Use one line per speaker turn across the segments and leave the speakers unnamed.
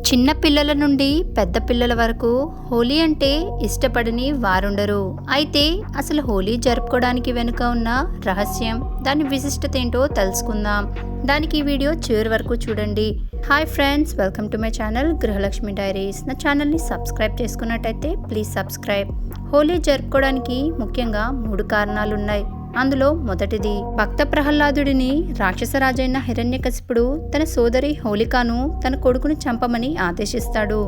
చిన్న పిల్లల నుండి పెద్ద పిల్లల వరకు హోలీ అంటే ఇష్టపడని వారుండరు. అయితే అసలు హోలీ జరుపుకోవడానికి వెనుక ఉన్న రహస్యం, దాని విశిష్టత ఏంటో తెలుసుకుందాం. దానికి ఈ వీడియో చివరి వరకు చూడండి. Hi friends, welcome to my channel Gruhalakshmi diaries. నా ఛానల్ని సబ్స్క్రైబ్ చేసుకున్నట్టయితే ప్లీజ్ సబ్స్క్రైబ్. హోలీ జరుపుకోవడానికి ముఖ్యంగా 3 కారణాలున్నాయి. అందులో మొదటిది, భక్త ప్రహ్లాదుడిని రాక్షసరాజైన హిరణ్యకశిపుడు తన సోదరి హోలికాను తన కొడుకును చంపమని ఆదేశిస్తాడు.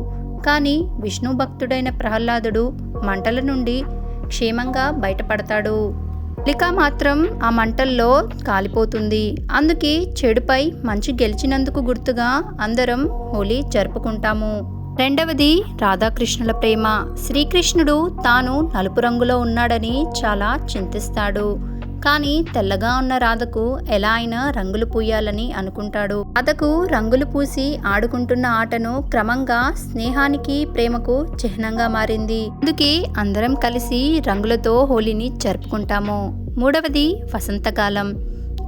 కానీ విష్ణు భక్తుడైన ప్రహ్లాదుడు మంటల నుండి క్షేమంగా బయటపడతాడు. హోలిక మాత్రం ఆ మంటల్లో కాలిపోతుంది. అందుకే చెడుపై మంచి గెలిచినందుకు గుర్తుగా అందరం హోలీ జరుపుకుంటాము. రెండవది, రాధాకృష్ణుల ప్రేమ. శ్రీకృష్ణుడు తాను నలుపు రంగులో ఉన్నాడని చాలా చింతిస్తాడు. కానీ తెల్లగా ఉన్న రాధకు ఎలా అయినా రంగులు పూయాలని అనుకుంటాడు. రాధకు రంగులు పూసి ఆడుకుంటున్న ఆటను క్రమంగా స్నేహానికి, ప్రేమకు చిహ్నంగా మారింది. అందుకే అందరం కలిసి రంగులతో హోలీని జరుపుకుంటాము. మూడవది, వసంతకాలం.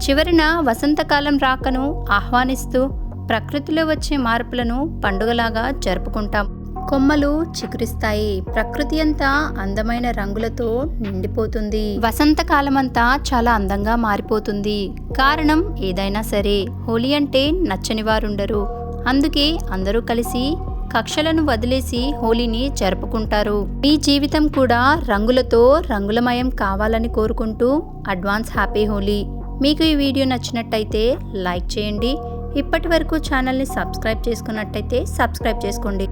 చివరిన వసంతకాలం రాకను ఆహ్వానిస్తూ ప్రకృతిలో వచ్చే మార్పులను పండుగలాగా జరుపుకుంటాం. కొమ్మలు చిగురిస్తాయి, ప్రకృతి అంతా అందమైన రంగులతో నిండిపోతుంది. వసంతకాలం అంతా చాలా అందంగా మారిపోతుంది. కారణం ఏదైనా సరే, హోలీ అంటే నచ్చని వారుండరు. అందుకే అందరూ కలిసి కక్షలను వదిలేసి హోలీని జరుపుకుంటారు. మీ జీవితం కూడా రంగులతో రంగులమయం కావాలని కోరుకుంటూ అడ్వాన్స్ హ్యాపీ హోలీ. మీకు ఈ వీడియో నచ్చినట్టయితే లైక్ చేయండి. ఇప్పటి వరకు ఛానల్ని సబ్స్క్రైబ్ చేసుకున్నట్టయితే సబ్స్క్రైబ్ చేసుకోండి.